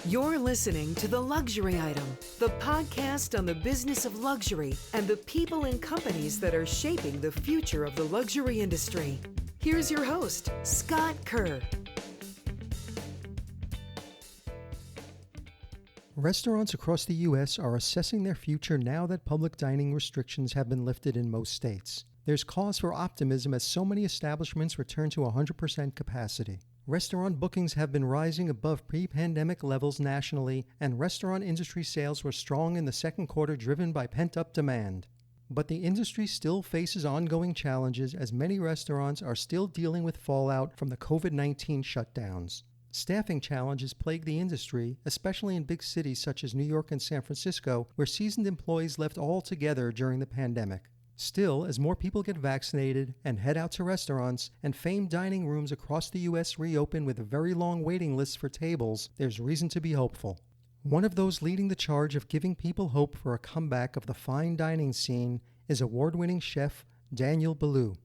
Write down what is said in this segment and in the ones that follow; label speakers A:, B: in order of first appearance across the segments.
A: You're listening to The Luxury Item, the podcast on the business of luxury and the people and companies that are shaping the future of the luxury industry. Here's your host, Scott Kerr.
B: Restaurants across the U.S. are assessing their future now that public dining restrictions have been lifted in most states. There's cause for optimism as so many establishments return to 100% capacity. Restaurant bookings have been rising above pre-pandemic levels nationally, and restaurant industry sales were strong in the second quarter, driven by pent-up demand. But the industry still faces ongoing challenges as many restaurants are still dealing with fallout from the COVID-19 shutdowns. Staffing challenges plague the industry, especially in big cities such as New York and San Francisco, where seasoned employees left altogether during the pandemic. Still, as more people get vaccinated and head out to restaurants, and famed dining rooms across the U.S. reopen with very long waiting lists for tables, there's reason to be hopeful. One of those leading the charge of giving people hope for a comeback of the fine dining scene is award-winning chef Daniel Boulud.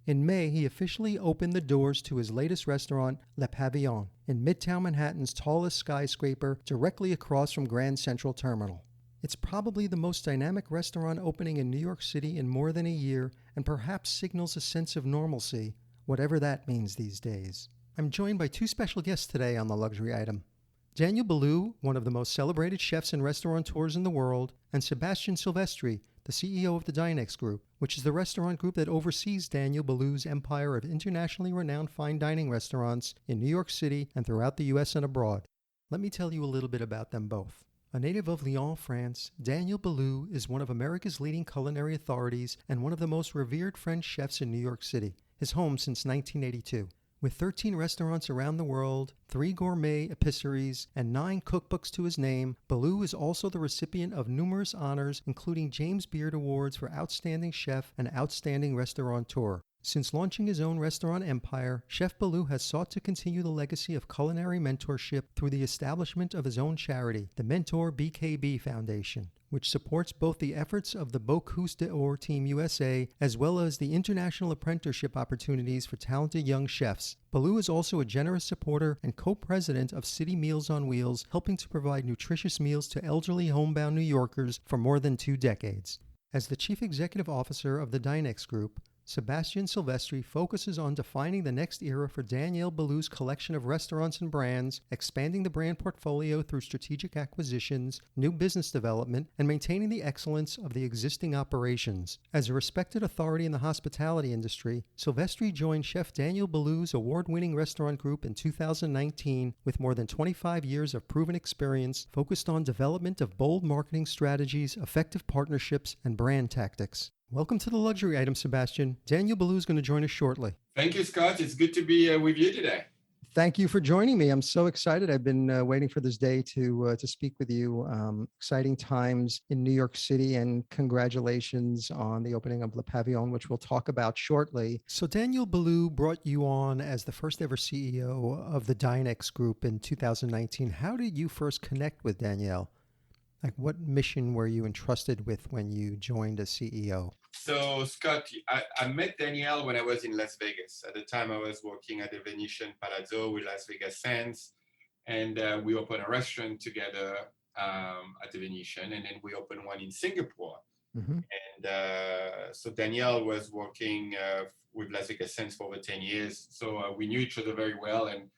B: In May, he officially opened the doors to his latest restaurant, Le Pavillon, in Midtown Manhattan's tallest skyscraper, directly across from Grand Central Terminal. It's probably the most dynamic restaurant opening in New York City in more than a year, and perhaps signals a sense of normalcy, whatever that means these days. I'm joined by two special guests today on The Luxury Item. Daniel Boulud, one of the most celebrated chefs and restaurateurs in the world, and Sebastien Silvestri, the CEO of the Dinex Group, which is the restaurant group that oversees Daniel Boulud's empire of internationally renowned fine dining restaurants in New York City and throughout the U.S. and abroad. Let me tell you a little bit about them both. A native of Lyon, France, Daniel Boulud is one of America's leading culinary authorities and one of the most revered French chefs in New York City, his home since 1982. With 13 restaurants around the world, 3 gourmet epiceries, and 9 cookbooks to his name, Boulud is also the recipient of numerous honors, including James Beard Awards for Outstanding Chef and Outstanding Restaurateur. Since launching his own restaurant empire, Chef Boulud has sought to continue the legacy of culinary mentorship through the establishment of his own charity, the Mentor BKB Foundation, which supports both the efforts of the Bocuse d'Or Team USA as well as the international apprenticeship opportunities for talented young chefs. Boulud is also a generous supporter and co-president of City Meals on Wheels, helping to provide nutritious meals to elderly homebound New Yorkers for more than 2 decades. As the chief executive officer of the Dinex Group, Sebastien Silvestri focuses on defining the next era for Daniel Boulud's collection of restaurants and brands, expanding the brand portfolio through strategic acquisitions, new business development, and maintaining the excellence of the existing operations. As a respected authority in the hospitality industry, Silvestri joined Chef Daniel Boulud's award-winning restaurant group in 2019 with more than 25 years of proven experience focused on development of bold marketing strategies, effective partnerships, and brand tactics. Welcome to The Luxury Item, Sebastien. Daniel Boulud is going to join us shortly.
C: Thank you, Scott. It's good to be with you today.
B: Thank you for joining me. I'm so excited. I've been waiting for this day to speak with you. Exciting times in New York City, and congratulations on the opening of Le Pavillon, which we'll talk about shortly. So Daniel Boulud brought you on as the first ever CEO of the Dinex Group in 2019. How did you first connect with Danielle? Like, what mission were you entrusted with when you joined as CEO?
C: So, Scott, I met Danielle when I was in Las Vegas. At the time, I was working at the Venetian Palazzo with Las Vegas Sands, and we opened a restaurant together at the Venetian, and then we opened one in Singapore. Mm-hmm. And so Danielle was working with Las Vegas Sands for over 10 years, so we knew each other very well, and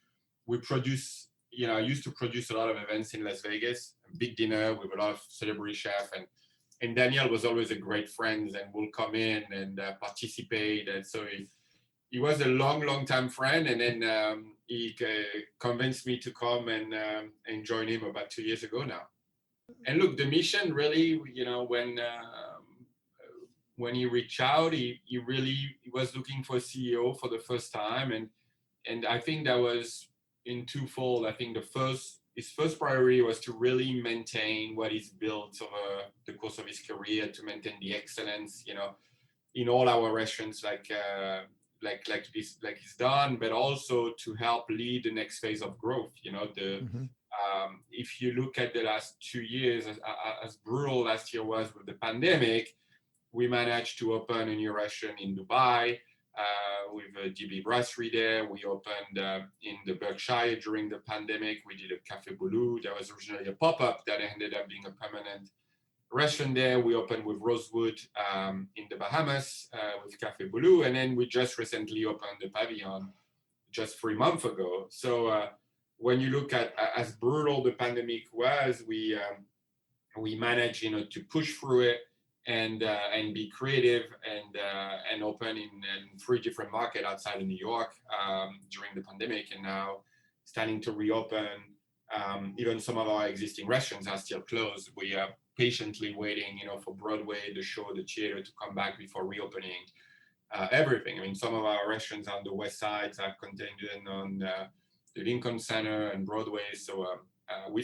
C: we produced. I used to produce a lot of events in Las Vegas, a big dinner with a lot of celebrity chefs, and Daniel was always a great friend and will come in and participate. And so he was a long time friend, and then he convinced me to come and join him about 2 years ago now. And look, the mission really, when he reached out, he was looking for a CEO for the first time, and I think that was in twofold. I think his first priority was to really maintain what he's built over the course of his career, to maintain the excellence, in all our restaurants, like he's done, but also to help lead the next phase of growth. If you look at the last 2 years, as brutal last year was with the pandemic, we managed to open a new restaurant in Dubai. with DB Brasserie there. We opened in the Berkshire during the pandemic. We did a Café Boulud. That was originally a pop-up that ended up being a permanent restaurant there. We opened with Rosewood in the Bahamas with Café Boulud. And then we just recently opened the Pavillon just 3 months ago. So when you look at as brutal the pandemic was, we managed, to push through it and be creative and open in 3 different markets outside of New York during the pandemic, and now starting to reopen. Even some of our existing restaurants are still closed. We are patiently waiting, for Broadway, the show, the theater to come back before reopening everything. I mean, some of our restaurants on the West Side are contingent on the Lincoln Center and Broadway. So we're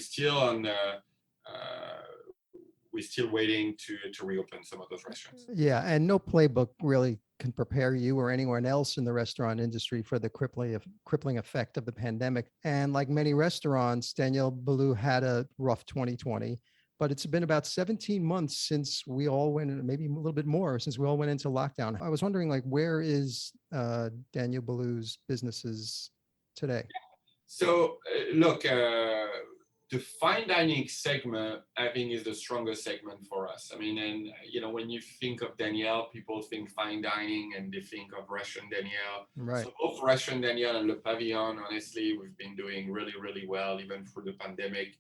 C: still waiting to reopen some of those restaurants.
B: Yeah, and no playbook really can prepare you or anyone else in the restaurant industry for the crippling effect of the pandemic. And like many restaurants, Daniel Boulud had a rough 2020, but it's been about 17 months since we all went, maybe a little bit more, since we all went into lockdown. I was wondering, where is Daniel Boulud's businesses today?
C: So look, the fine dining segment, I think, is the strongest segment for us. I mean, and when you think of Daniel, people think fine dining and they think of Restaurant Daniel.
B: Right.
C: So both Restaurant Daniel and Le Pavillon, honestly, we've been doing really, really well, even through the pandemic.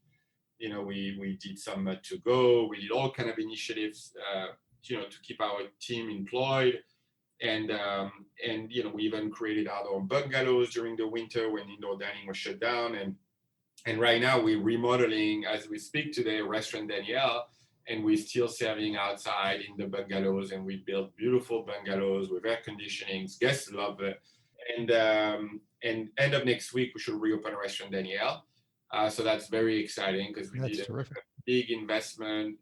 C: We did some to go. We did all kind of initiatives, to keep our team employed. And we even created our own bungalows during the winter when indoor dining was shut down. And right now we're remodeling, as we speak today, Restaurant Daniel, and we're still serving outside in the bungalows. And we built beautiful bungalows with air conditioning. Guests love it. And end of next week, we should reopen Restaurant Daniel. So that's very exciting because we did a big investment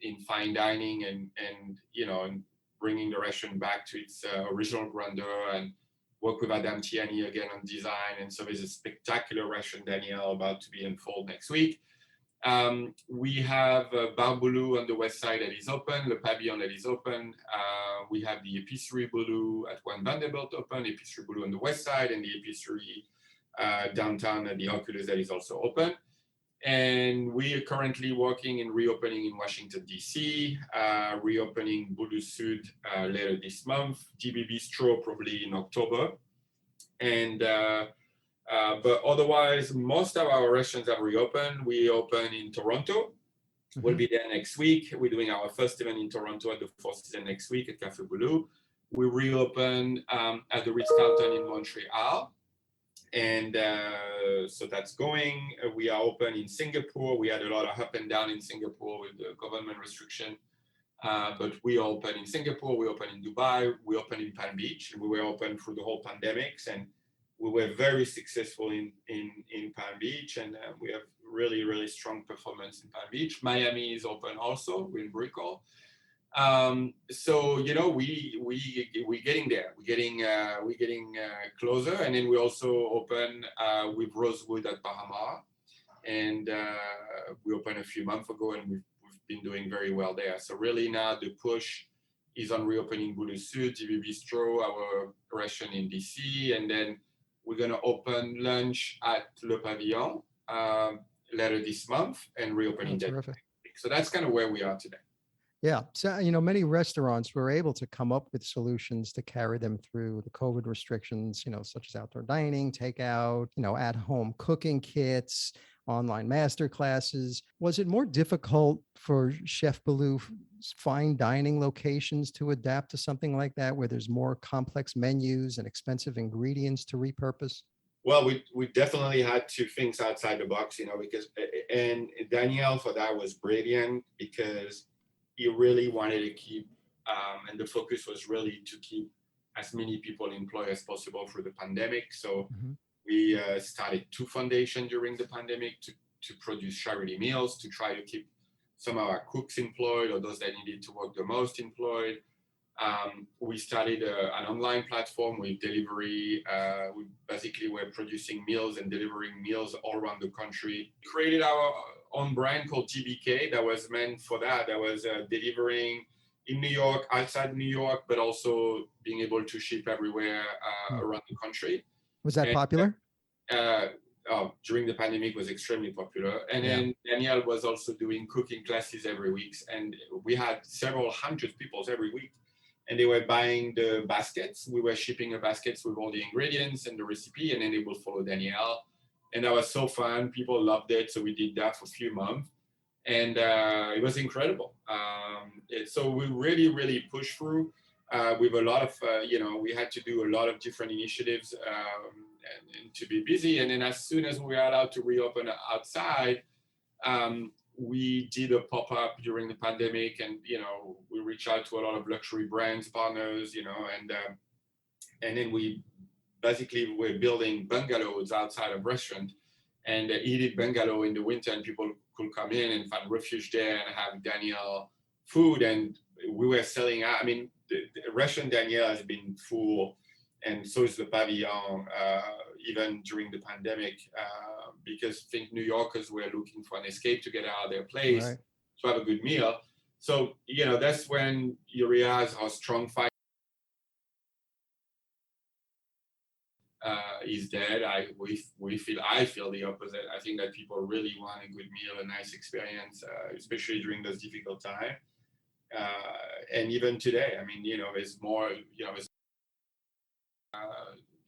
C: in fine dining and bringing the restaurant back to its original grandeur, and work with Adam Tiani again on design. And so there's a spectacular Restaurant Daniel about to be unfolded next week. We have Bar Boulud on the west side that is open, Le Pavillon that is open. We have the Épicerie Boulud at One Vanderbilt open, Épicerie Boulud on the west side, and the Épicerie downtown at the Oculus that is also open. And we are currently working in reopening in Washington, D.C., reopening Boulud Sud later this month, DB Bistro probably in October. And but otherwise, most of our restaurants have reopened. We open in Toronto. Mm-hmm. We'll be there next week. We're doing our first event in Toronto at the Four Seasons next week at Café Boulud. We reopen at the Ritz-Carlton in Montreal. And so that's going. We are open in Singapore. We had a lot of up and down in Singapore with the government restriction. But we are open in Singapore. We open in Dubai. We open in Palm Beach. We were open through the whole pandemics. And we were very successful in Palm Beach. And we have really, really strong performance in Palm Beach. Miami is open also. We're in Brickell. So we're getting there. We're getting closer, and then we also open with Rosewood at Bahama, and we opened a few months ago, and we've been doing very well there. So really now the push is on reopening Boulud Sud, DB Bistro, our restaurant in DC, and then we're gonna open lunch at Le Pavillon later this month and reopening that. So that's kind of where we are today.
B: Yeah. So, many restaurants were able to come up with solutions to carry them through the COVID restrictions, such as outdoor dining, takeout, at home cooking kits, online master classes. Was it more difficult for Chef Boulud's fine dining locations to adapt to something like that, where there's more complex menus and expensive ingredients to repurpose?
C: Well, we definitely had to think outside the box, because, and Daniel for that was brilliant because he really wanted to keep, and the focus was really to keep as many people employed as possible through the pandemic. So we started 2 foundations during the pandemic to produce charity meals, to try to keep some of our cooks employed or those that needed to work the most employed. We started an online platform with delivery. We basically were producing meals and delivering meals all around the country. We created our own brand called TBK that was meant for that. That was delivering, in New York, outside New York, but also being able to ship everywhere around the country.
B: Was that
C: And,
B: popular?
C: during the pandemic was extremely popular. And then Daniel was also doing cooking classes every week. And we had several hundred people every week. And they were buying the baskets. We were shipping the baskets with all the ingredients and the recipe, and then they would follow Daniel. And that was so fun. People loved it. So we did that for a few months. And it was incredible. So we really, really pushed through with a lot of, we had to do a lot of different initiatives and to be busy. And then as soon as we were allowed to reopen outside, we did a pop-up during the pandemic, and we reached out to a lot of luxury brands partners, and then we basically were building bungalows outside of restaurant, and heated bungalow in the winter, and people could come in and find refuge there and have Daniel food. And we were selling out. I mean, the restaurant Daniel has been full, and so is the Pavillon, even during the pandemic, because I think New Yorkers were looking for an escape to get out of their place, to have a good meal. So, that's when you realize how strong fight is dead. I feel the opposite. I think that people really want a good meal, a nice experience, especially during those difficult times. And even today, I mean, there's more,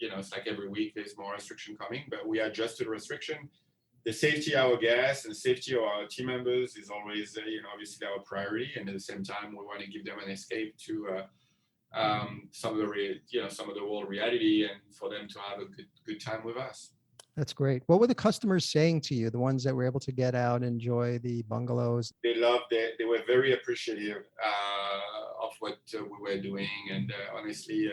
C: it's like every week there's more restriction coming, but we adjust to the restriction. The safety of our guests and safety of our team members is always, obviously our priority. And at the same time, we want to give them an escape to some of the world reality, and for them to have a good time with us.
B: That's great. What were the customers saying to you, the ones that were able to get out and enjoy the bungalows?
C: They loved it. They were very appreciative of what we were doing, and honestly,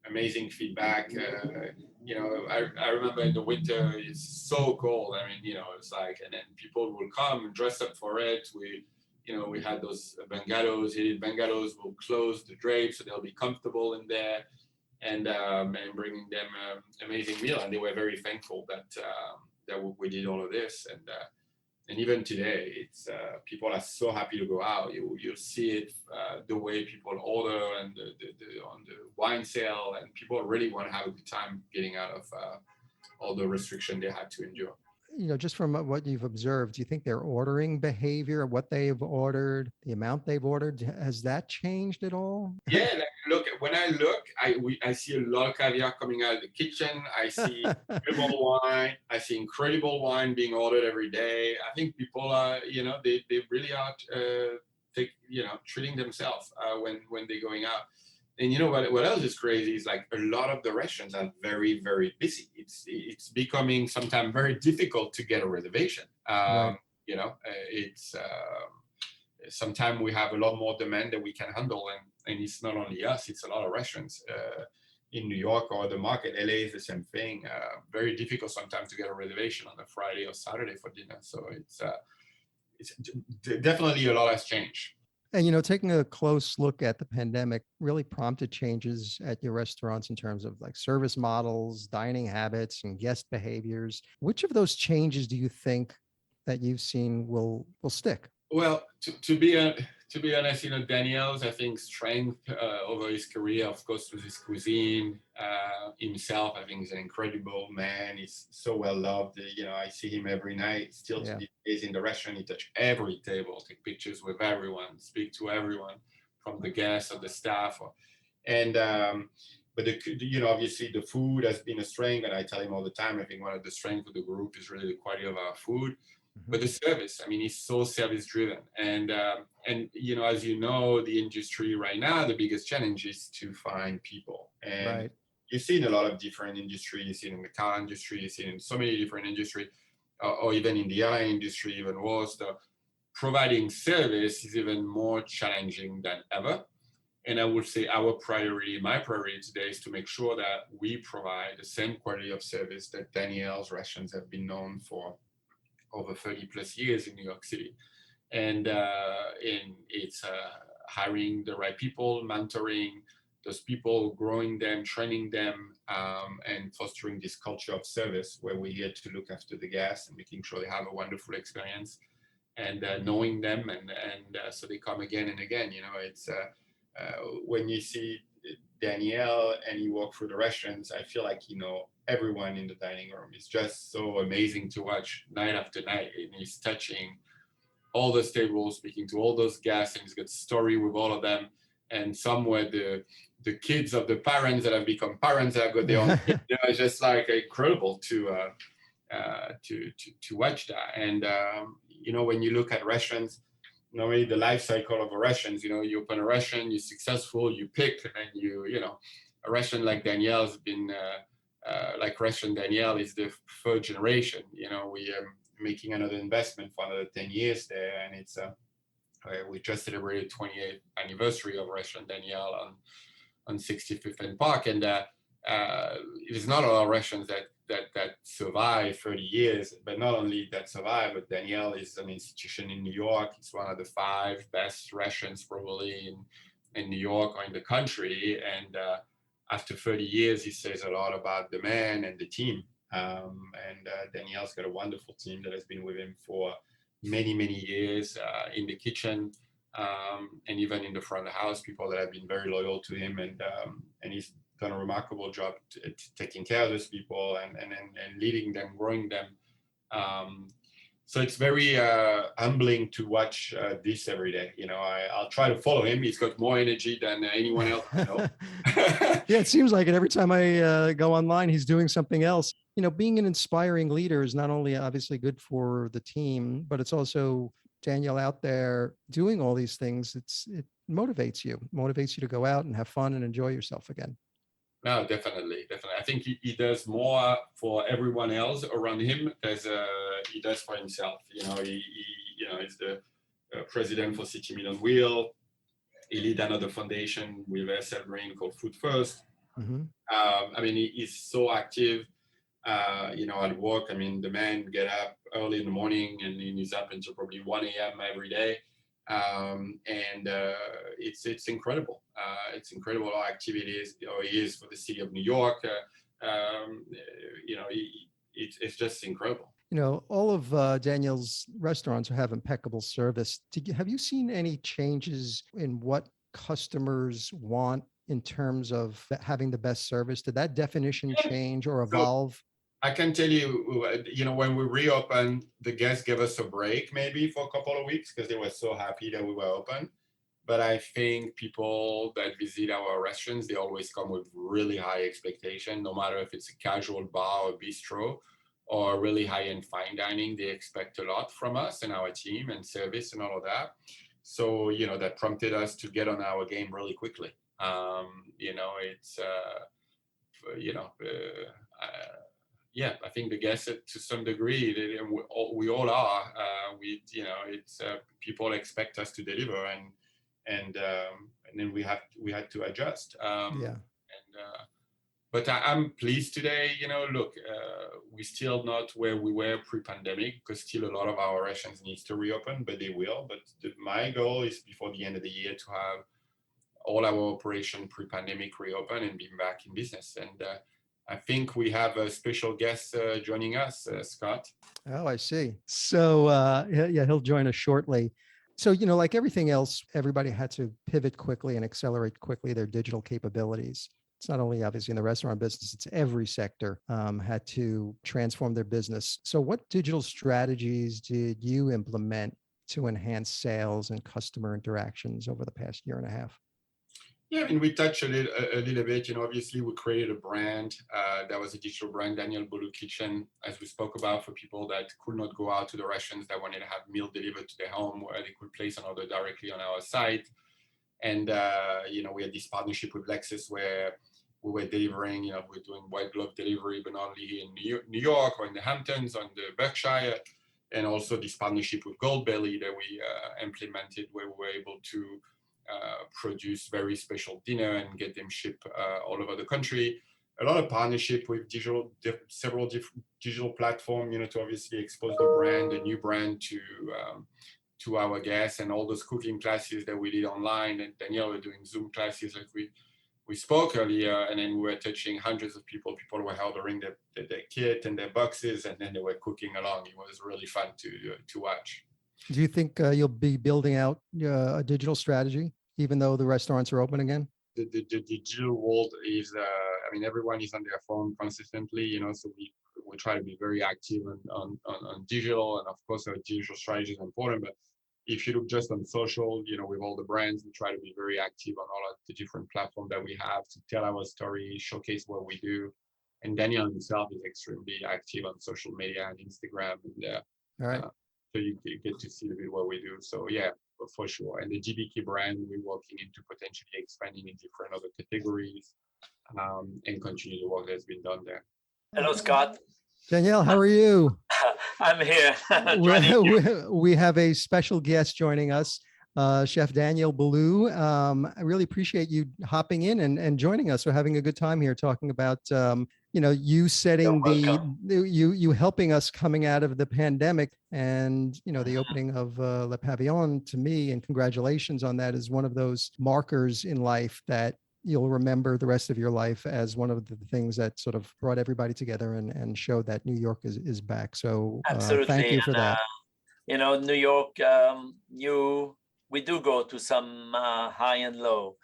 C: amazing feedback. I remember in the winter, it's so cold. I mean, it's like, and then people will come and dress up for it. We had those bungalows, heated bungalows. We'll close the drapes so they'll be comfortable in there, and bringing them amazing meal. And they were very thankful that we did all of this. And even today, it's people are so happy to go out. You'll see it the way people order, and on the wine sale, and people really want to have a good time getting out of all the restriction they had to endure.
B: Just from what you've observed, do you think their ordering behavior, what they've ordered, the amount they've ordered, has that changed at all?
C: Yeah, when I look, I see a lot of caviar coming out of the kitchen. I see incredible wine. I see incredible wine being ordered every day. I think people are, they really are, treating themselves when they're going out. And what else is crazy is, like, a lot of the restaurants are very, very busy. It's becoming sometimes very difficult to get a reservation.
B: Right.
C: It's sometimes we have a lot more demand than we can handle, and it's not only us; it's a lot of restaurants in New York or the market. LA is the same thing. Very difficult sometimes to get a reservation on a Friday or Saturday for dinner. So it's definitely a lot has changed.
B: And, taking a close look at the pandemic really prompted changes at your restaurants in terms of like service models, dining habits, and guest behaviors. Which of those changes do you think that you've seen will stick?
C: Well, to be honest, Daniel's, I think, strength over his career, of course, was his cuisine. Himself, I think, is an incredible man. He's so well loved. I see him every night. Still to these days in the restaurant, he touch every table, take pictures with everyone, speak to everyone, from the guests or the staff. But obviously the food has been a strength, and I tell him all the time, I think one of the strengths of the group is really the quality of our food. But the service, I mean, he's so service driven. And as you know, the industry right now, the biggest challenge is to find people. And you see in a lot of different industries, you see in the car industry, you see in so many different industries, or even in the airline industry, even worse, providing service is even more challenging than ever. And I would say my priority today is to make sure that we provide the same quality of service that Daniel's restaurants have been known for over 30 plus years in New York City. And it's hiring the right people, mentoring those people, growing them, training them, and fostering this culture of service where we're here to look after the guests and making sure they have a wonderful experience, and knowing them, and so they come again and again. when you see Daniel and you walk through the restaurants, I feel like everyone in the dining room. It's just so amazing to watch night after night, and he's touching all those tables, speaking to all those guests, and he's got story with all of them. And somewhere the kids of the parents that have become parents that have got their own kids, it's just like incredible to watch that. And when you look at restaurants, normally the life cycle of a restaurant, you open a restaurant, you're successful, you pick, and a restaurant like Danielle's been like Restaurant Danielle is the third generation. We are making another investment for another 10 years there, and it's we just celebrated 28th anniversary of Restaurant Danielle on 65th and Park, and there's not a lot of restaurants that survive 30 years, but not only that survive, but Danielle is an institution in New York. It's one of the 5 best restaurants probably in New York or in the country, and after 30 years, it says a lot about the man and the team. And Danielle's got a wonderful team that has been with him for many, many years in the kitchen and even in the front of the house, people that have been very loyal to him. And he's done a remarkable job taking care of those people and leading them, growing them. So it's very humbling to watch this every day. I'll try to follow him. He's got more energy than anyone else I know.
B: Yeah, it seems like it. Every time I go online, he's doing something else. Being an inspiring leader is not only obviously good for the team, but it's also Daniel out there doing all these things. It motivates you to go out and have fun and enjoy yourself again.
C: No, definitely. I think he does more for everyone else around him as he does for himself. He's the president for City Meal on Wheel. He lead another foundation with SL Green called Food First. Mm-hmm. He's so active. At work. The man get up early in the morning and he's up until probably 1 a.m. every day. It's incredible. It's incredible how active he is for the city of New York. It's just incredible.
B: All of Daniel's restaurants have impeccable service. Have you seen any changes in what customers want in terms of having the best service? Did that definition change or evolve?
C: So, I can tell you, when we reopened, the guests gave us a break maybe for a couple of weeks because they were so happy that we were open. But I think people that visit our restaurants, they always come with really high expectation, no matter if it's a casual bar or bistro or really high-end fine dining. They expect a lot from us and our team and service and all of that. So, that prompted us to get on our game really quickly. I think the guests, to some degree, we all are. People expect us to deliver, and then we had to adjust. But I'm pleased today. We're still not where we were pre-pandemic because still a lot of our restaurants needs to reopen, but they will. But my goal is before the end of the year to have all our operation pre-pandemic reopen and be back in business. And I think we have a special guest joining us, Scott.
B: Oh, I see. So, he'll join us shortly. So, like everything else, everybody had to pivot quickly and accelerate quickly their digital capabilities. It's not only obviously in the restaurant business, it's every sector had to transform their business. So what digital strategies did you implement to enhance sales and customer interactions over the past year and a half?
C: Yeah, we touched a little bit. Obviously, we created a brand that was a digital brand, Daniel Boulud Kitchen, as we spoke about, for people that could not go out to the restaurants, that wanted to have meal delivered to their home, where they could place an order directly on our site. And we had this partnership with Lexus where we were delivering. We're doing white glove delivery, but not only in New York or in the Hamptons or in the Berkshire, and also this partnership with Goldbelly that we implemented, where we were able to produce very special dinner and get them shipped all over the country. A lot of partnership with several different digital platforms, to obviously expose the new brand to our guests, and all those cooking classes that we did online. And Danielle were doing Zoom classes like we spoke earlier, and then we were touching hundreds of people. People were ordering their kit and their boxes, and then they were cooking along. It was really fun to watch.
B: Do you think you'll be building out a digital strategy even though the restaurants are open again?
C: The digital world is, everyone is on their phone consistently, so we try to be very active on digital, and of course our digital strategy is important. But if you look just on social, with all the brands, we try to be very active on all of the different platforms that we have to tell our story, showcase what we do. And Daniel himself is extremely active on social media and Instagram, and
B: All right.
C: so you get to see a bit what we do. So yeah, for sure. And the GBK brand, we're working into potentially expanding in different other categories, and continue the work that's been done there.
D: Hello, Scott.
B: Danielle, how are you?
D: I'm here.
B: We have a special guest joining us, Chef Daniel Boulud. I really appreciate you hopping in and joining us. We're having a good time here talking about, you setting you helping us coming out of the pandemic, and, the opening of Le Pavillon, to me, and congratulations on that, is one of those markers in life that you'll remember the rest of your life as one of the things that sort of brought everybody together and showed that New York is back. So thank you for that.
D: New York, we do go to some high and low,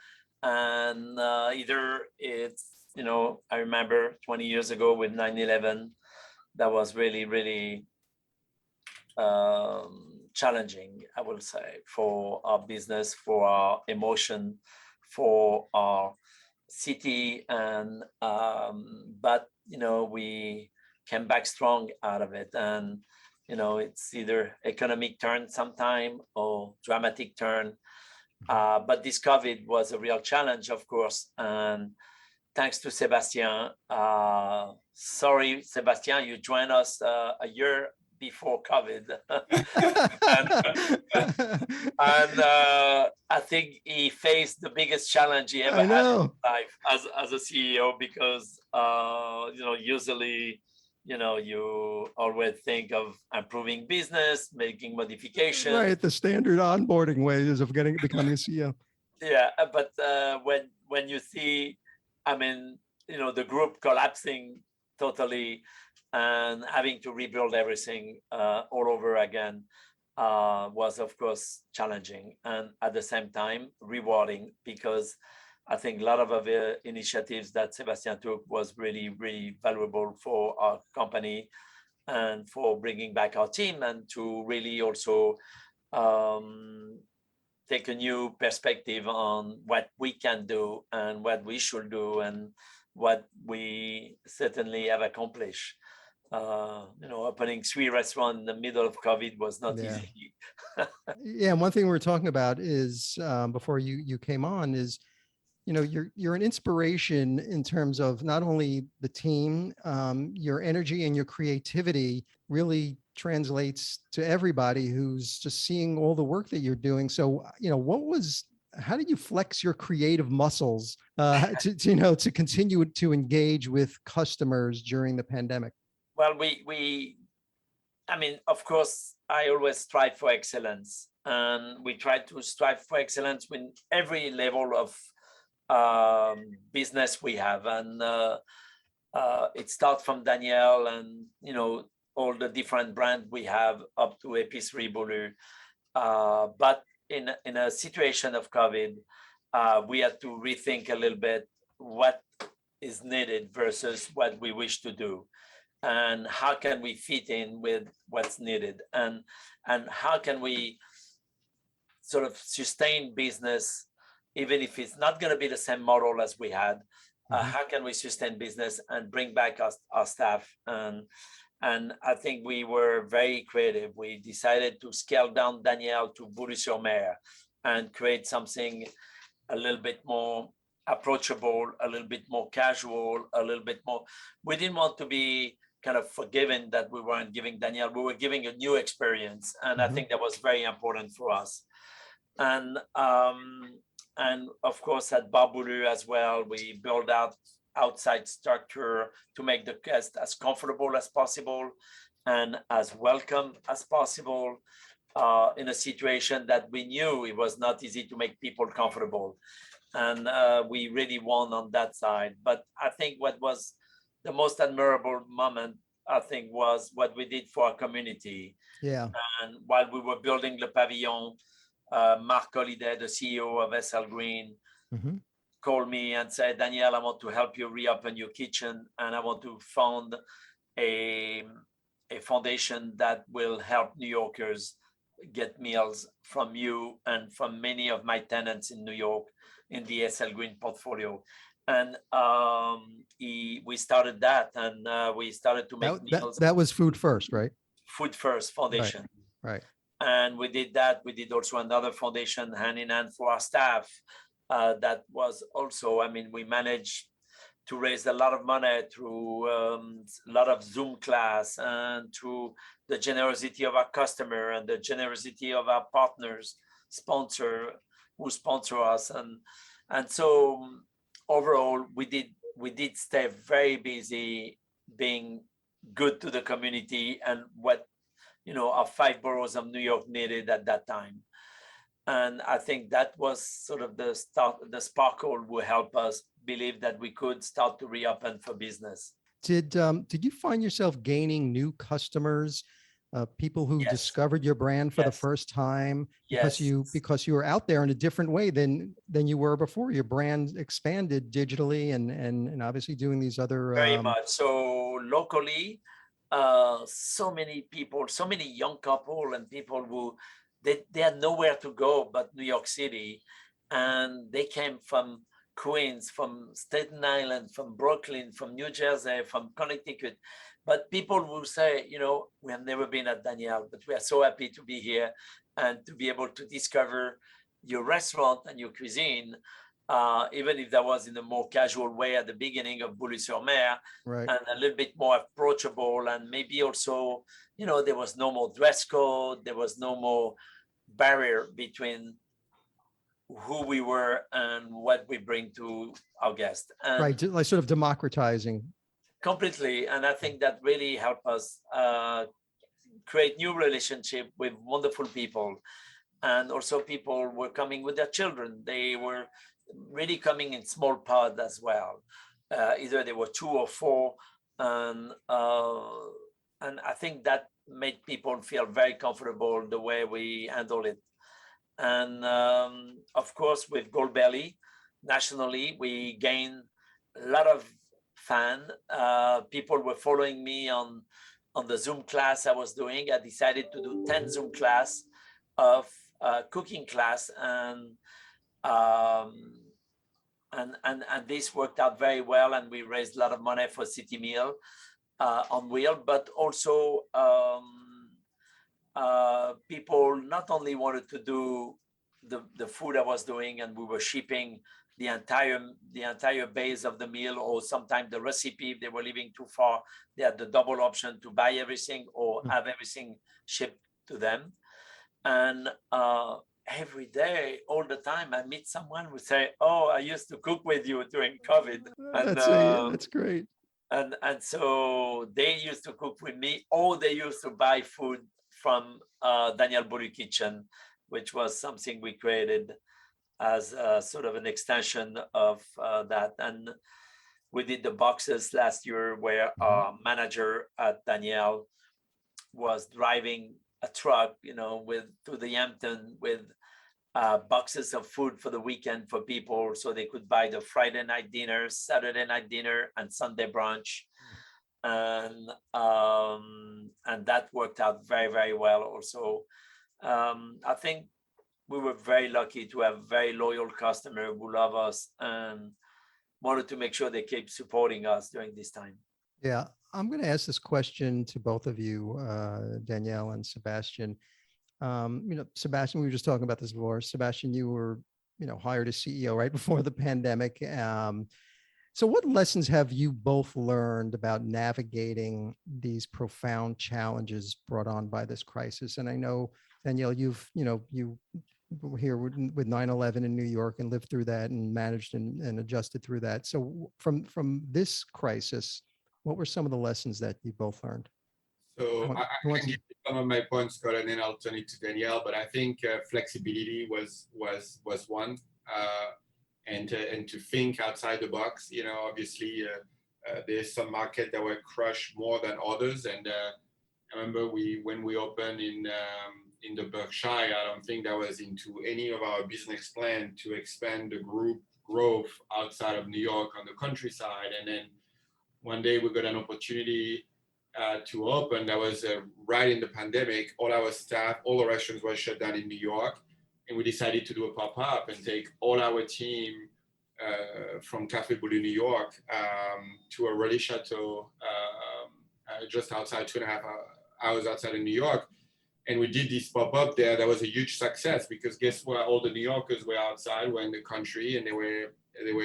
D: and either it's, I remember 20 years ago with 9/11, that was really, really challenging, I will say, for our business, for our emotion, for our city, and but we came back strong out of it. And it's either economic turn sometime or dramatic turn, but this COVID was a real challenge, of course. And thanks to Sebastien, sorry Sebastien, you joined us a year before COVID. and I think he faced the biggest challenge he ever had in life as a CEO, because usually you always think of improving business, making modifications.
B: Right, the standard onboarding ways of becoming a CEO.
D: Yeah, but when you see, the group collapsing totally and having to rebuild everything all over again was, of course, challenging, and at the same time rewarding, because I think a lot of the initiatives that Sebastien took was really, really valuable for our company and for bringing back our team, and to really also take a new perspective on what we can do and what we should do and what we certainly have accomplished. Opening 3 restaurants in the middle of COVID was not easy.
B: Yeah, and one thing we're talking about is, before you came on, is you're an inspiration in terms of not only the team, your energy and your creativity really translates to everybody who's just seeing all the work that you're doing. So, how did you flex your creative muscles to continue to engage with customers during the pandemic?
D: Well, of course, I always strive for excellence, and we try to strive for excellence with every level of business we have. And it starts from Daniel and, all the different brands we have up to Épicerie Boulud. But in a situation of COVID, we had to rethink a little bit what is needed versus what we wish to do, and how can we fit in with what's needed, and how can we sort of sustain business even if it's not going to be the same model as we had. How can we sustain business and bring back our staff? And I think we were very creative. We decided to scale down Daniel to Boulogne-sur-Mer and create something a little bit more approachable, a little bit more casual, a little bit more. We didn't want to be kind of forgiven that we weren't giving Daniel. We were giving a new experience, and I think that was very important for us. And of course, at Bar Boulud as well, we built out outside structure to make the guest as comfortable as possible and as welcome as possible, in a situation that we knew it was not easy to make people comfortable. And we really won on that side. But I think what was the most admirable moment, I think, was what we did for our community.
B: Yeah.
D: And while we were building Le Pavillon, Mark Holiday, the CEO of SL Green,
B: Mm-hmm.
D: called me and said, Daniel, I want to help you reopen your kitchen, and I want to found a foundation that will help New Yorkers get meals from you and from many of my tenants in New York in the SL Green portfolio. And we started that, and we started to make meals.
B: That was Food First, right?
D: Food First Foundation.
B: Right.
D: And we did that. We did also another foundation hand in hand for our staff. That was also, I mean, we managed to raise a lot of money through a lot of Zoom class and through the generosity of our customer and the generosity of our partners, who sponsor us. And so overall, we did stay very busy being good to the community and what, our 5 boroughs of New York needed at that time. And I think that was sort of the sparkle will help us believe that we could start to reopen for business.
B: Did you find yourself gaining new customers, people who
D: Yes.
B: discovered your brand for the
D: Yes.
B: first time
D: Yes.
B: because you were out there in a different way than you were before? Your brand expanded digitally and obviously doing these other
D: Very much. So locally, so many people, so many young couple and people who they had nowhere to go but New York City, and they came from Queens, from Staten Island, from Brooklyn, from New Jersey, from Connecticut. But people will say, we have never been at Daniel, but we are so happy to be here and to be able to discover your restaurant and your cuisine, even if that was in a more casual way at the beginning of Boulogne-sur-Mer,
B: right.
D: and a little bit more approachable. And maybe also, there was no more dress code, there was no more barrier between who we were and what we bring to our guests. And
B: Right, like sort of democratizing.
D: completely. And I think that really helped us create new relationship with wonderful people. And also people were coming with their children. They were really coming in small pod as well. Either they were 2 or 4. And I think that made people feel very comfortable the way we handle it. And of course, with Goldbelly, nationally, we gained a lot of fan. People were following me on the Zoom class I was doing. I decided to do 10 Zoom class of cooking class, and this worked out very well, and we raised a lot of money for City Meal on Wheel, but also people not only wanted to do the food I was doing, and we were shipping the entire base of the meal, or sometimes the recipe, if they were living too far, they had the double option to buy everything or have everything shipped to them. And every day, all the time, I meet someone who say, "Oh, I used to cook with you during COVID." And
B: That's great.
D: And so they used to cook with me, or they used to buy food from Daniel Boulud Kitchen, which was something we created as sort of an extension of that. And we did the boxes last year, where our manager at Daniel was driving a truck, to the Hampton with boxes of food for the weekend for people, so they could buy the Friday night dinner, Saturday night dinner, and Sunday brunch. And that worked out very, very well also. I think we were very lucky to have very loyal customers who love us and wanted to make sure they keep supporting us during this time.
B: Yeah, I'm going to ask this question to both of you, Danielle and Sebastien. Sebastien, we were just talking about this before. Sebastien, you were, hired as CEO right before the pandemic. So what lessons have you both learned about navigating these profound challenges brought on by this crisis? And I know, Danielle, you were here with 9/11 in New York and lived through that and managed and adjusted through that. So from this crisis, what were some of the lessons that you both learned?
C: So I can give you some of my points, Scott, and then I'll turn it to Danielle. But I think flexibility was one, and to think outside the box. Obviously there's some market that were crushed more than others, and I remember when we opened in in the Berkshire. I don't think that was into any of our business plan to expand the group growth outside of New York on the countryside. And then one day we got an opportunity to open. That was right in the pandemic. All our staff, all the restaurants were shut down in New York. And we decided to do a pop-up and take all our team from Café Boulud, New York, to a Relais Chateau just outside 2.5 hours outside of New York. And we did this pop-up there. That was a huge success because guess what? All the New Yorkers were outside, were in the country, and they were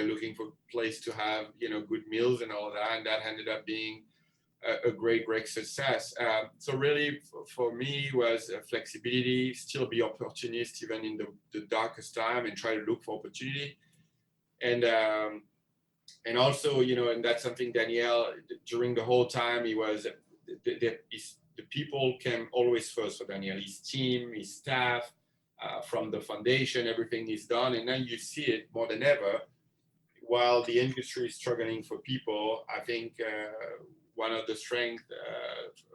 C: looking for a place to have, good meals and all of that. And that ended up being a great success. So really for me was flexibility, still be opportunist even in the darkest time and try to look for opportunity. And also, and that's something Daniel, during the whole time, he was, the people came always first for Daniel, his team, his staff, from the foundation, everything is done. And then you see it more than ever. While the industry is struggling for people, I think one of the strengths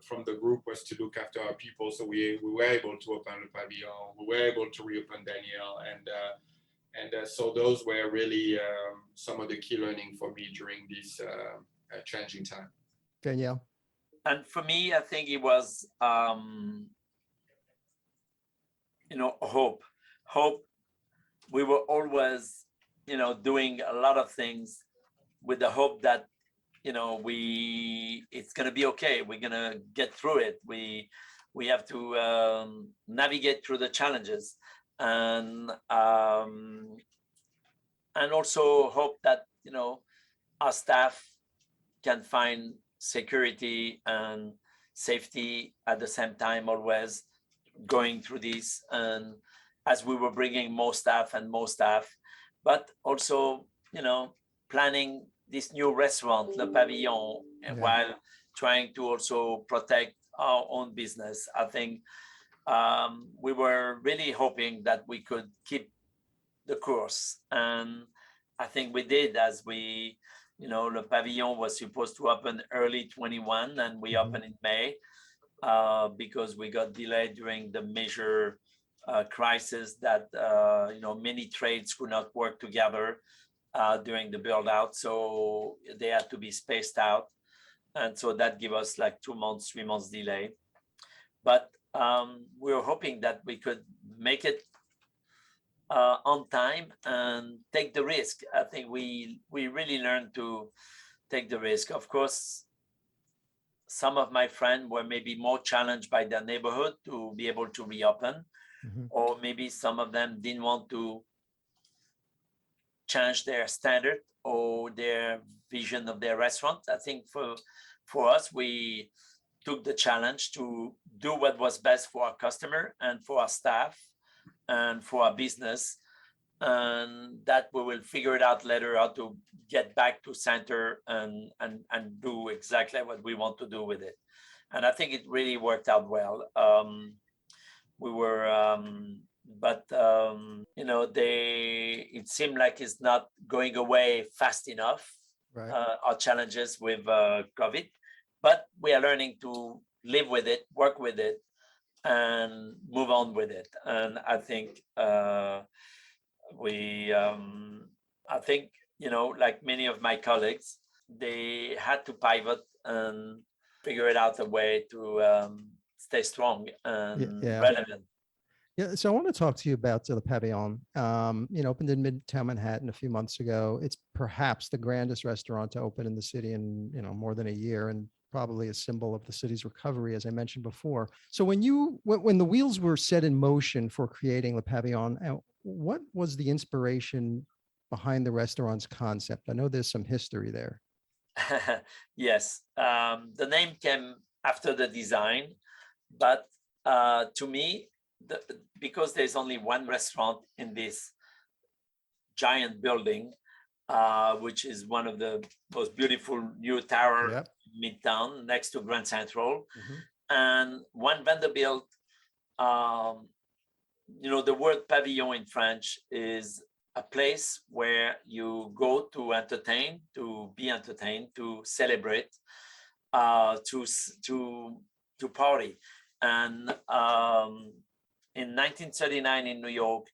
C: from the group was to look after our people. So we were able to open the Pavillon, we were able to reopen Daniel. And so those were really some of the key learning for me during this challenging time.
B: Danielle?
D: And for me, I think it was, hope. We were always, doing a lot of things with the hope that, it's going to be okay. We're going to get through it. We have to navigate through the challenges, and also hope that, our staff can find security and safety at the same time, always going through this. And as we were bringing more staff, but also, planning this new restaurant, the Pavillon, while trying to also protect our own business. I think we were really hoping that we could keep the course. And I think we did, as we, the Pavillon was supposed to open early 21 and we opened in May because we got delayed during the major crisis that, many trades could not work together during the build out. So they had to be spaced out. And so that gave us like 2 months, 3 months delay. But we were hoping that we could make it on time and take the risk. I think we really learned to take the risk. Of course, some of my friends were maybe more challenged by their neighborhood to be able to reopen, or maybe some of them didn't want to change their standard or their vision of their restaurant. I think for us, we took the challenge to do what was best for our customer and for our staff and for our business, and that we will figure it out later how to get back to center and do exactly what we want to do with it. And I think it really worked out well. We were, it seemed like it's not going away fast enough,
B: right.
D: Our challenges with COVID, but we are learning to live with it, work with it, and move on with it. And I think like many of my colleagues, they had to pivot and figure it out a way to stay strong and relevant.
B: Yeah, so I want to talk to you about the Pavillon. Opened in Midtown Manhattan a few months ago. It's perhaps the grandest restaurant to open in the city in more than a year, and probably a symbol of the city's recovery, as I mentioned before. So when the wheels were set in motion for creating the Pavillon, what was the inspiration behind the restaurant's concept? I know there's some history there.
D: Yes, the name came after the design, but to me, because there's only one restaurant in this giant building, which is one of the most beautiful new tower Midtown next to Grand Central, and one Vanderbilt. The word pavillon in French is a place where you go to entertain, to be entertained, to celebrate, to party. And in 1939 in New York,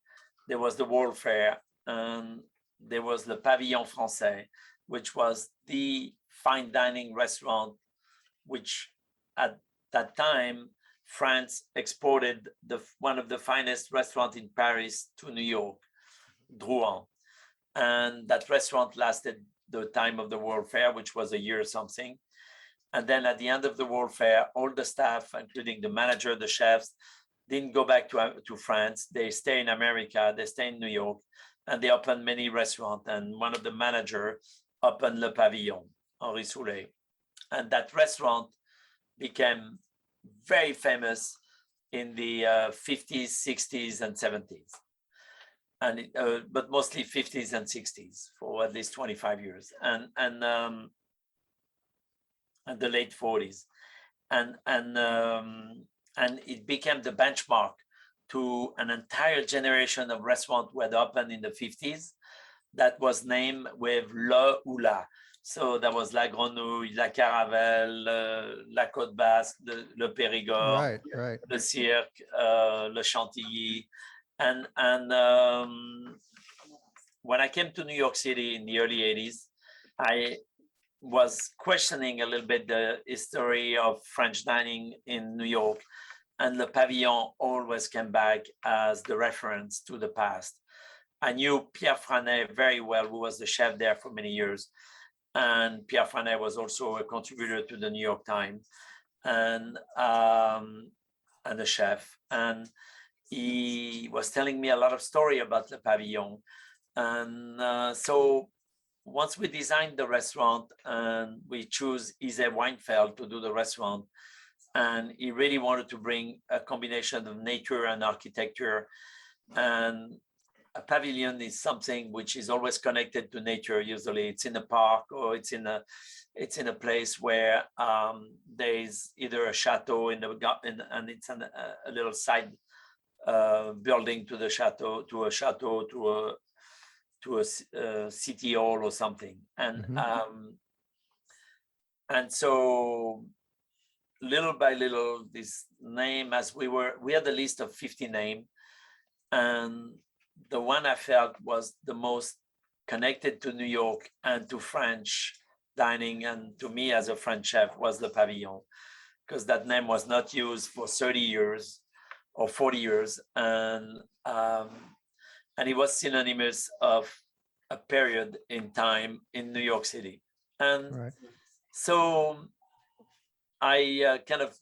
D: there was the World Fair, and there was the Pavillon Français, which was the fine dining restaurant, which at that time, France exported one of the finest restaurants in Paris to New York, Drouin. And that restaurant lasted the time of the World Fair, which was a year or something. And then at the end of the World Fair, all the staff, including the manager, the chefs, didn't go back to France. They stay in America, they stay in New York, and they opened many restaurants. And one of the managers opened Le Pavillon, Henri Soulet. And that restaurant became very famous in the 50s, 60s, and 70s. And but mostly 50s and 60s for at least 25 years, and the late 40s, and it became the benchmark to an entire generation of restaurants who had opened in the 50s that was named with Le ou La. So that was La Grenouille, La Caravelle, La Côte Basque, Le Périgord,
B: right.
D: Le Cirque, Le Chantilly. And when I came to New York City in the early 80s, I was questioning a little bit the history of French dining in New York. And Le Pavillon always came back as the reference to the past. I knew Pierre Franet very well, who was the chef there for many years. And Pierre Franet was also a contributor to the New York Times and a chef. And he was telling me a lot of story about Le Pavillon. And so once we designed the restaurant and we chose Ise Weinfeld to do the restaurant, and he really wanted to bring a combination of nature and architecture. And a pavilion is something which is always connected to nature. Usually it's in a park or it's in a place where there's either a chateau and it's a little side building to the chateau, to a city hall or something. And so little by little, this name, we had a list of 50 names, and the one I felt was the most connected to New York and to French dining, and to me as a French chef, was Le Pavillon, because that name was not used for 30 years or 40 years, and it was synonymous of a period in time in New York City. And so I kind of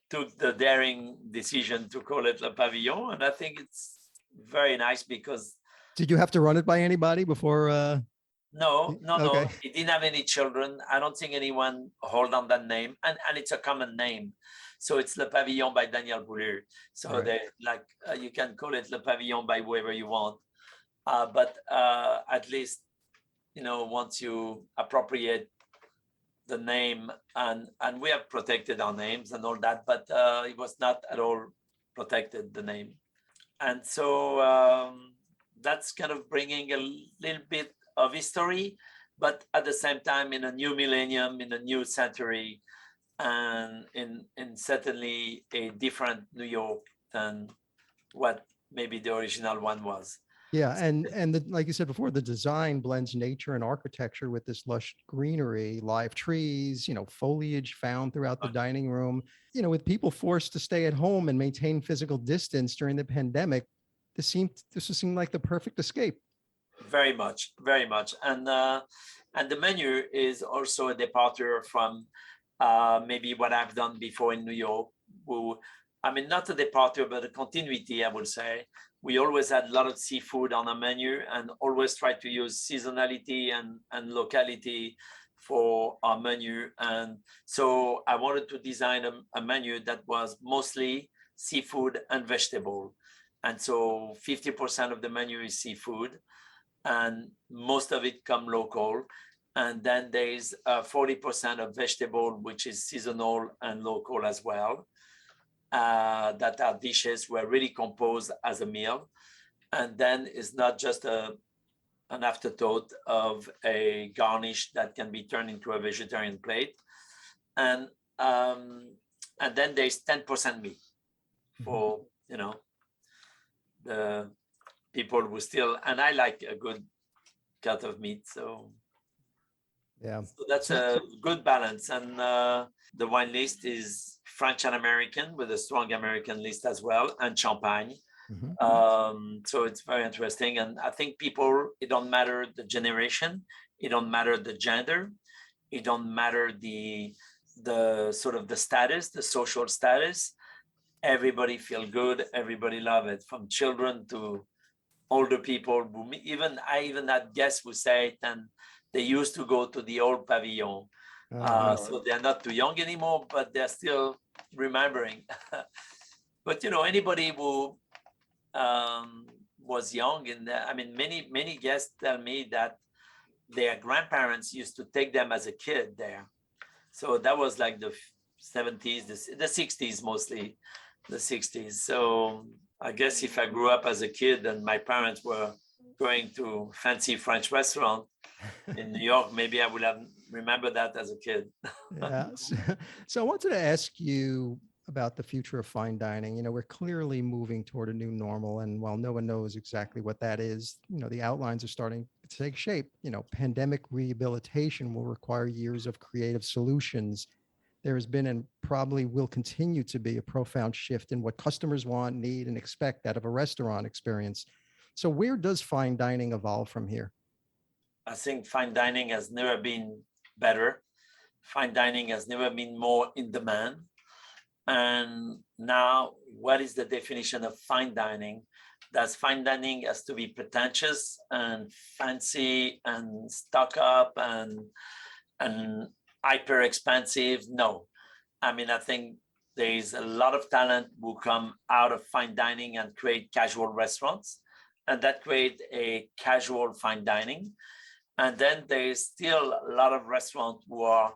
D: took the daring decision to call it Le Pavillon, and I think it's very nice because...
B: Did you have to run it by anybody before?
D: No.
B: Okay.
D: He didn't have any children. I don't think anyone hold on that name, and it's a common name. So it's Le Pavillon by Daniel Boulud. So they you can call it Le Pavillon by whoever you want, but at least once you appropriate the name, and we have protected our names and all that, but it was not at all protected, the name. And so that's kind of bringing a little bit of history, but at the same time in a new millennium, in a new century, and in certainly a different New York than what maybe the original one was.
B: Yeah, and like you said before, the design blends nature and architecture with this lush greenery, live trees, foliage found throughout the dining room. With people forced to stay at home and maintain physical distance during the pandemic, this would seem like the perfect escape.
D: Very much. And the menu is also a departure from maybe what I've done before in New York. Not a departure, but a continuity, I would say. We always had a lot of seafood on our menu and always tried to use seasonality and locality for our menu. And so I wanted to design a menu that was mostly seafood and vegetable. And so 50% of the menu is seafood, and most of it come local. And then there is 40% of vegetable, which is seasonal and local as well. That our dishes were really composed as a meal, and then it's not just an afterthought of a garnish that can be turned into a vegetarian plate, and then there's 10% meat for the people who still, and I like a good cut of meat. So that's a good balance. And the wine list is French and American with a strong American list as well, and Champagne. So it's very interesting. And I think people, it don't matter the generation, it don't matter the gender, it don't matter the sort of the status, the social status. Everybody feel good, everybody love it, from children to older people. I even had guests who say it, and they used to go to the old Pavillon. So they're not too young anymore, but they're still remembering. But anybody who was young, and many guests tell me that their grandparents used to take them as a kid there. So that was like the 70s, the 60s, mostly the 60s. So I guess if I grew up as a kid and my parents were going to fancy French restaurant in New York, maybe I would have remembered that as a kid.
B: So I wanted to ask you about the future of fine dining. We're clearly moving toward a new normal, and while no one knows exactly what that is, the outlines are starting to take shape. Pandemic rehabilitation will require years of creative solutions. There has been and probably will continue to be a profound shift in what customers want, need, and expect out of a restaurant experience. So where does fine dining evolve from here?
D: I think fine dining has never been better. Fine dining has never been more in demand. And now, what is the definition of fine dining? Does fine dining has to be pretentious and fancy and stuck up and hyper expensive? No. I think there is a lot of talent who come out of fine dining and create casual restaurants, and that create a casual fine dining. And then there is still a lot of restaurants who are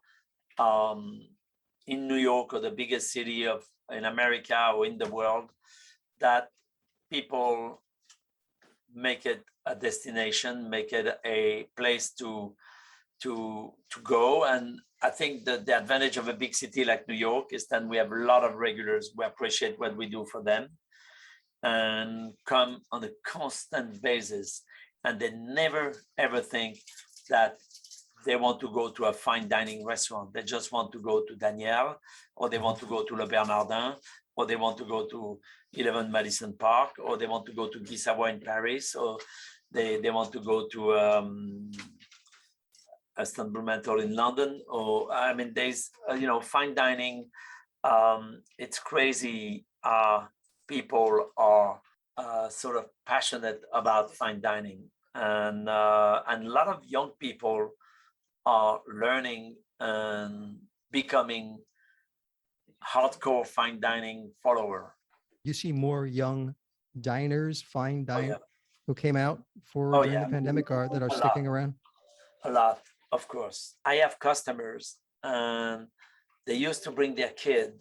D: in New York or the biggest city in America or in the world, that people make it a destination, make it a place to go. And I think that the advantage of a big city like New York is that we have a lot of regulars who appreciate what we do for them and come on a constant basis. And they never, ever think that they want to go to a fine dining restaurant. They just want to go to Daniel, or they want to go to Le Bernardin, or they want to go to 11 Madison Park, or they want to go to Guy Savoy in Paris, or they want to go to Aston Blumenthal in London. Or there's fine dining. It's crazy. People are sort of passionate about fine dining, and a lot of young people are learning and becoming hardcore fine dining follower.
B: You see more young diners, fine diners who came out during the pandemic that are sticking around?
D: A lot, of course. I have customers, and they used to bring their kid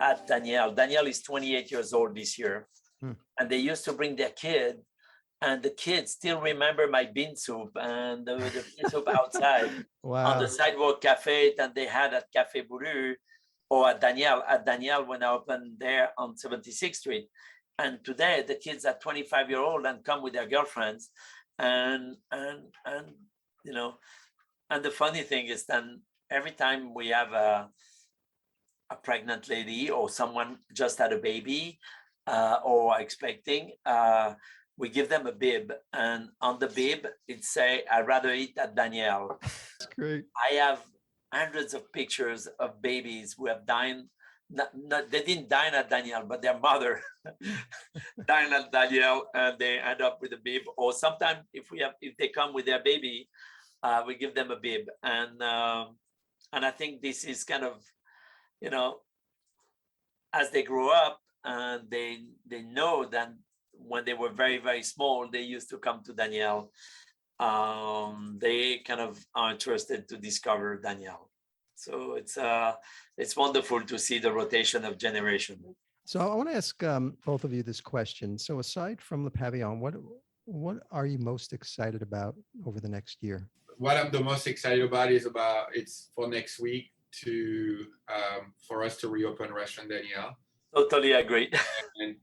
D: at Daniel. Daniel is 28 years old this year. And they used to bring their kid, and the kids still remember my bean soup and the bean soup outside on the sidewalk cafe that they had at Café Boulud, or at Daniel when I opened there on 76th Street. And today the kids are 25-year-old and come with their girlfriends. And the funny thing is that every time we have a pregnant lady or someone just had a baby or expecting, we give them a bib, and on the bib it say, "I'd rather eat at Daniel."
B: That's great.
D: I have hundreds of pictures of babies who have dined. They didn't dine at Daniel, but their mother dined at Daniel, and they end up with a bib. Or sometimes if they come with their baby, we give them a bib. And I think this is kind of, as they grow up, and they know that when they were very, very small, they used to come to Daniel. They kind of are interested to discover Daniel. So it's wonderful to see the rotation of generation.
B: So I want to ask both of you this question. So aside from the Pavillon, what are you most excited about over the next year?
C: What I'm the most excited about it's for next week for us to reopen Restaurant Daniel.
D: Totally agree.
C: And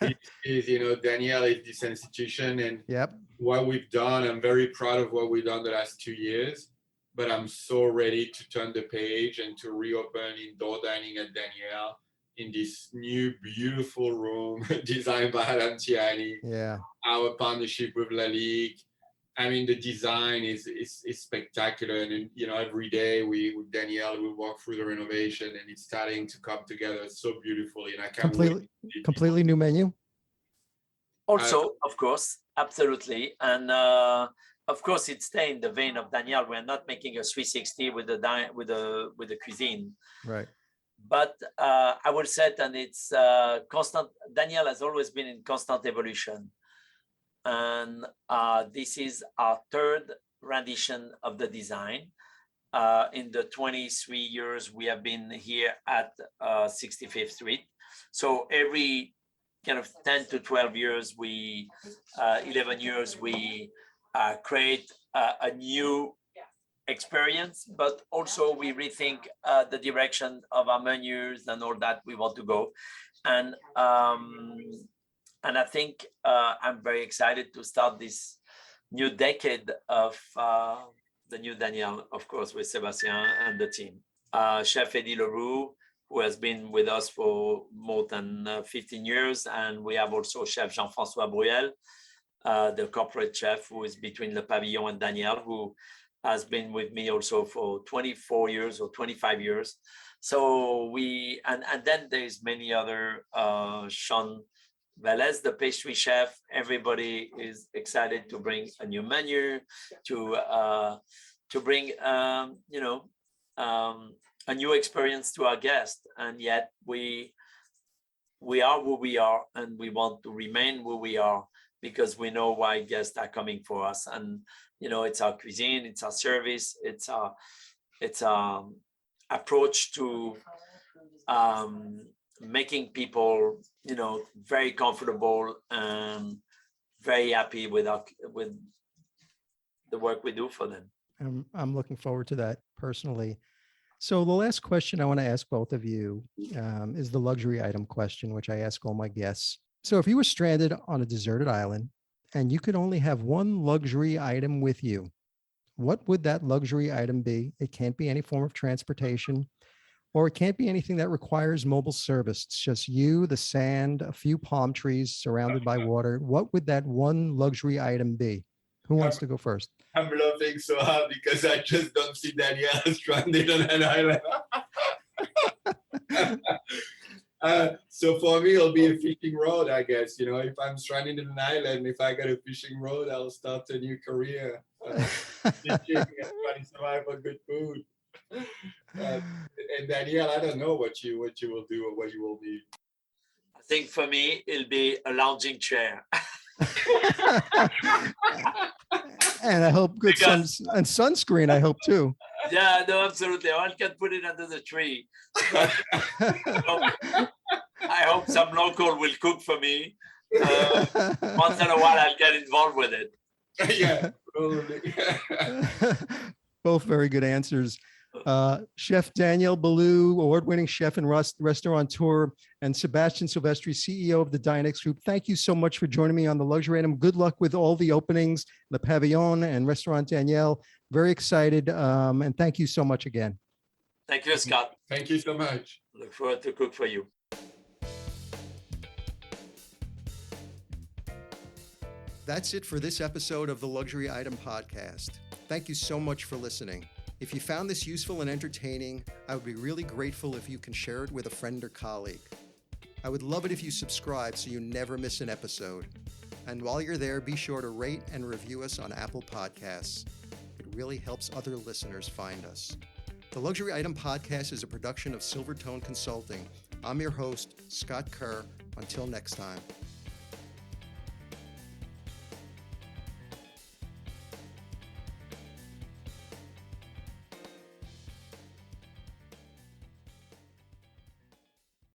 C: it is, you know, Daniel is this institution, and
B: Yep.
C: what we've done, I'm very proud of what we've done the last 2 years, but I'm so ready to turn the page and to reopen indoor dining at Daniel in this new, beautiful room designed by Adam Tiani.
B: Yeah.
C: Our partnership with La Ligue. I mean, the design is spectacular, and you know, every day with Danielle, we walk through the renovation, and it's starting to come together so beautifully. And I can't
B: completely new menu.
D: Also, of course, absolutely, and of course, it stays in the vein of Daniel. We're not making a 360 with the cuisine,
B: right?
D: But I would say that it's constant. Daniel has always been in constant evolution. And this is our third rendition of the design. In the 23 years we have been here at 65th Street. So every kind of 10 to 12 years, 11 years, we create a new experience, but also we rethink the direction of our menus and all that we want to go. And I think I'm very excited to start this new decade of the new Daniel, of course, with Sebastien and the team. Chef Eddie Leroux, who has been with us for more than 15 years. And we have also Chef Jean-François Bruel, the corporate chef who is between Le Pavillon and Daniel, who has been with me also for 24 years or 25 years. So and then there's many other, Sean Velez, the pastry chef. Everybody is excited to bring a new menu, to bring a new experience to our guests. And yet we are who we are, and we want to remain who we are because we know why guests are coming for us. And it's our cuisine, it's our service, it's our approach to making people very comfortable and very happy with the work we do for them.
B: I'm looking forward to that personally. So the last question I want to ask both of you is the luxury item question, which I ask all my guests. So if you were stranded on a deserted island and you could only have one luxury item with you, what would that luxury item be? It can't be any form of transportation, or it can't be anything that requires mobile service. It's just you, the sand, a few palm trees surrounded by water. What would that one luxury item be? Who wants to go first?
C: I'm laughing so hard because I just don't see Daniel stranded on an island. So for me, it'll be a fishing rod, I guess. If I'm stranded on an island, if I get a fishing rod, I'll start a new career. Fishing and trying to survive on good food. And Daniel, I don't know what you will do or what you will need.
D: I think for me, it'll be a lounging chair.
B: And I hope good and sunscreen, I hope too.
D: Yeah, no, absolutely. I can put it under the tree. But, I hope some local will cook for me. Once in a while, I'll get involved with it.
C: Yeah, probably.
B: Both very good answers. Chef Daniel Boulud, award-winning chef and restaurateur, and Sebastien Silvestri, CEO of the Dinex Group. Thank you so much for joining me on the Luxury Item. Good luck with all the openings, the Pavillon and Restaurant Daniel. Very excited, and thank you so much again.
D: Thank you, Scott.
C: Thank you so much.
D: Look forward to cook for you.
B: That's it for this episode of the Luxury Item Podcast. Thank you so much for listening. If you found this useful and entertaining, I would be really grateful if you can share it with a friend or colleague. I would love it if you subscribe so you never miss an episode. And while you're there, be sure to rate and review us on Apple Podcasts. It really helps other listeners find us. The Luxury Item Podcast is a production of Silvertone Consulting. I'm your host, Scott Kerr. Until next time.